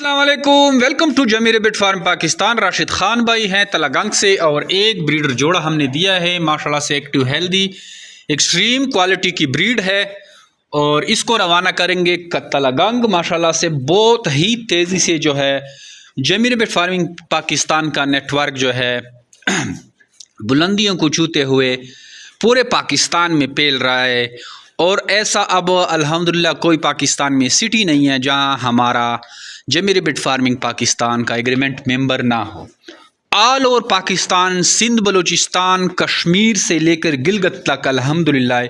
अस्सलाम वालेकुम, welcome to Zameer bird farm Pakistan. Rashid Khan भाई हैं तलागंग से और एक ब्रीडर जोड़ा हमने दिया है माशाल्लाह से एक्टिव हेल्दी एक्सट्रीम क्वालिटी की ब्रीड है और इसको रवाना करेंगे तलागंग। माशाल्लाह से बहुत ही तेज़ी से जो है जमीर बिट फार्मिंग पाकिस्तान का नेटवर्क जो है बुलंदियों को छूते हुए पूरे पाकिस्तान में फैल रहा है। और ऐसा अब अल्हम्दुलिल्लाह कोई पाकिस्तान में सिटी नहीं है जहां हमारा जमीर बिट फार्मिंग पाकिस्तान का एग्रीमेंट मेंबर ना हो। ऑल ओवर पाकिस्तान, सिंध बलूचिस्तान, कश्मीर से लेकर गिलगित तक अल्हम्दुलिल्लाह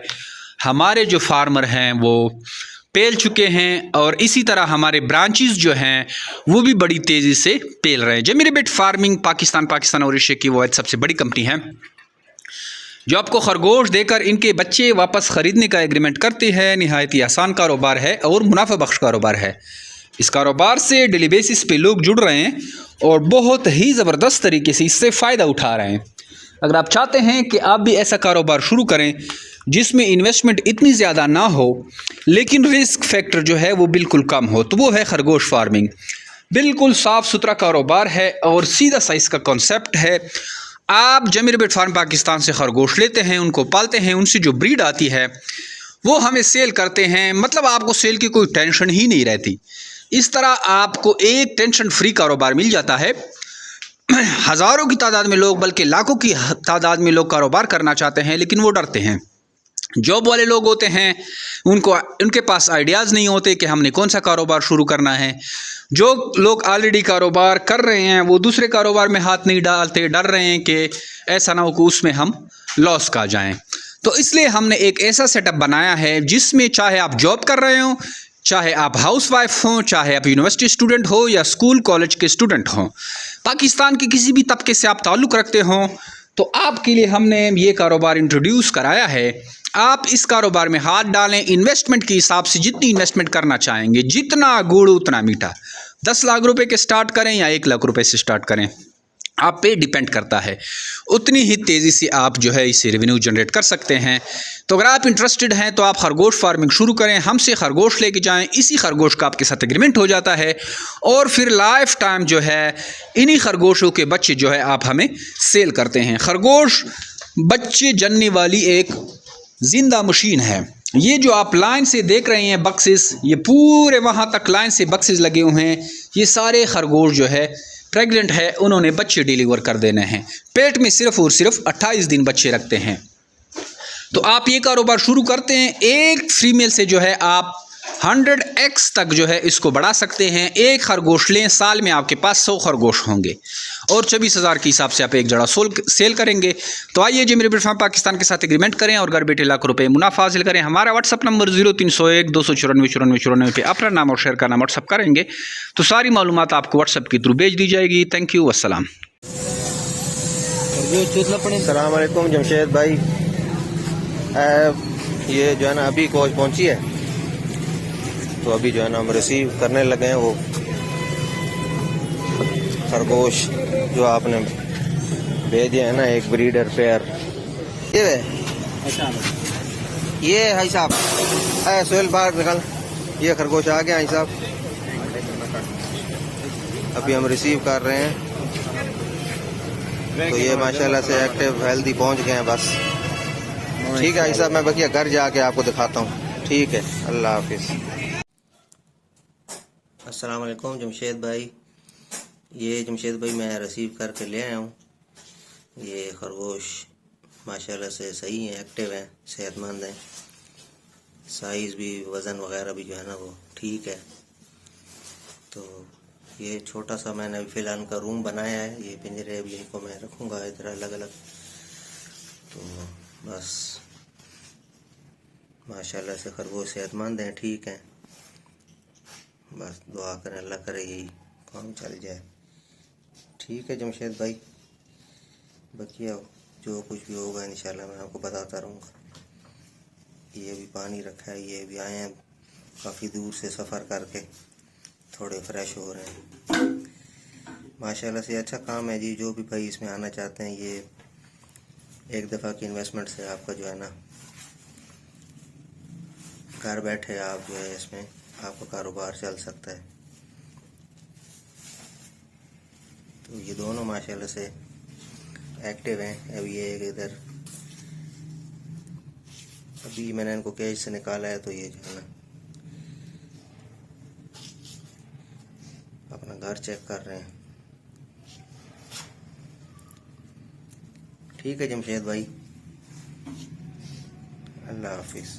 हमारे जो फार्मर हैं वो फैल चुके हैं और इसी तरह हमारे ब्रांचेस जो हैं वो भी बड़ी तेज़ी से फैल रहे हैं। जमीर बिट फार्मिंग पाकिस्तान और एशिया की वो सबसे बड़ी कंपनी है जो आपको खरगोश देकर इनके बच्चे वापस ख़रीदने का एग्रीमेंट करती है। नहायत ही आसान कारोबार है और मुनाफा बख्श कारोबार है। इस कारोबार से डेली बेसिस पे लोग जुड़ रहे हैं और बहुत ही ज़बरदस्त तरीके से इससे फ़ायदा उठा रहे हैं। अगर आप चाहते हैं कि आप भी ऐसा कारोबार शुरू करें जिसमें इन्वेस्टमेंट इतनी ज़्यादा ना हो लेकिन रिस्क फैक्टर जो है वो बिल्कुल कम हो, तो वो है खरगोश फार्मिंग। बिल्कुल साफ़ सुथरा कारोबार है और सीधा सा इसका कॉन्सेप्ट है। आप जमीर बिट फार्म पाकिस्तान से खरगोश लेते हैं, उनको पालते हैं, उनसे जो ब्रीड आती है वो हमें सेल करते हैं। मतलब आपको सेल की कोई टेंशन ही नहीं रहती। इस तरह आपको एक टेंशन फ्री कारोबार मिल जाता है। हज़ारों की तादाद में लोग, बल्कि लाखों की तादाद में लोग कारोबार करना चाहते हैं लेकिन वो डरते हैं। जॉब वाले लोग होते हैं, उनके पास आइडियाज़ नहीं होते कि हमने कौन सा कारोबार शुरू करना है। जो लोग ऑलरेडी कारोबार कर रहे हैं वो दूसरे कारोबार में हाथ नहीं डालते, डर रहे हैं कि ऐसा ना हो कि उसमें हम लॉस का जाएं। तो इसलिए हमने एक ऐसा सेटअप बनाया है जिसमें चाहे आप जॉब कर रहे हो, चाहे आप हाउस वाइफ हों, चाहे आप यूनिवर्सिटी स्टूडेंट हो या स्कूल कॉलेज के स्टूडेंट हों, पाकिस्तान के किसी भी तबके से आप ताल्लुक़ रखते हों, तो आपके लिए हमने ये कारोबार इंट्रोड्यूस कराया है। आप इस कारोबार में हाथ डालें। इन्वेस्टमेंट के हिसाब से जितनी इन्वेस्टमेंट करना चाहेंगे, जितना गुड़ उतना मीठा, 10 लाख रुपए के स्टार्ट करें या 1 लाख रुपए से स्टार्ट करें, आप पे डिपेंड करता है। उतनी ही तेज़ी से आप जो है इससे रेवेन्यू जनरेट कर सकते हैं। तो अगर आप इंटरेस्टेड हैं तो आप खरगोश फार्मिंग शुरू करें, हमसे खरगोश लेके जाएं। इसी खरगोश का आपके साथ एग्रीमेंट हो जाता है और फिर लाइफ टाइम जो है इन्हीं खरगोशों के बच्चे जो है आप हमें सेल करते हैं। खरगोश बच्चे जनने वाली एक जिंदा मशीन है। ये जो आप लाइन से देख रहे हैं बक्सेस, ये पूरे वहाँ तक लाइन से बक्सेस लगे हुए हैं। ये सारे खरगोश जो है प्रेग्नेंट है, उन्होंने बच्चे डिलीवर कर देने हैं। पेट में सिर्फ और सिर्फ 28 दिन बच्चे रखते हैं। तो आप ये कारोबार शुरू करते हैं। एक फीमेल से जो है आप 100x तक जो है इसको बढ़ा सकते हैं। एक खरगोश लें, साल में आपके पास 100 खरगोश होंगे और 24,000 के हिसाब से आप एक जड़ा सेल करेंगे। तो आइए जमीर बिट फार्म पाकिस्तान के साथ एग्रीमेंट करें और घर बैठे लाख रुपए मुनाफा हासिल करें। हमारा व्हाट्सअप नंबर 0301 294 94 94 पे अपना नाम और शेयर का नाम व्हाट्सअप करेंगे तो सारी मालूमात आपको व्हाट्सअप के थ्रू भेज दी जाएगी। थैंक यू, अस्सलाम। अस्सलाम वालेकुम जमशेद भाई, ये जो है ना अभी कोच पहुंची है तो अभी जो है ना हम रिसीव करने लगे हैं वो खरगोश जो आपने भेजे है ना, एक ब्रीडर पेयर। ये है साहब, सोहेल बाहर निकल। ये खरगोश आ गया है साहब, अभी हम रिसीव कर रहे हैं। तो ये माशाल्लाह से एक्टिव हेल्दी पहुंच गए हैं बस। ठीक है साहब, मैं बकिया घर जाके आपको दिखाता हूँ। ठीक है, अल्लाह हाफिज़। अस्सलाम वालेकुम जमशेद भाई, ये जमशेद भाई मैं रिसीव करके ले आया हूँ। ये खरगोश माशाल्लाह से सही हैं, एक्टिव हैं, सेहतमंद हैं। साइज़ भी, वज़न वगैरह भी जो है ना वो ठीक है। तो ये छोटा सा मैंने अभी फ़िलहाल इनका रूम बनाया है। ये पिंजरे अभी इनको मैं रखूँगा इधर अलग अलग। तो बस माशाल्लाह से खरगोश सेहतमंद हैं, ठीक हैं। बस दुआ करें अल्लाह करे यही काम चल जाए। ठीक है जमशेद भाई, बकिया जो कुछ भी होगा इंशाल्लाह मैं आपको बताता रहूँगा। ये भी पानी रखा है, ये भी आए हैं काफ़ी दूर से सफ़र करके, थोड़े फ्रेश हो रहे हैं। माशाल्लाह से अच्छा काम है जी। जो भी भाई इसमें आना चाहते हैं, ये एक दफ़ा की इन्वेस्टमेंट से आपका जो है ना घर बैठे आप जो है इसमें आपका कारोबार चल सकता है। तो ये दोनों माशाल्लाह से एक्टिव हैं। अब ये एक इधर अभी मैंने इनको केज से निकाला है, तो ये जो है ना अपना घर चेक कर रहे हैं। ठीक है जमशेद भाई, अल्लाह हाफिज़।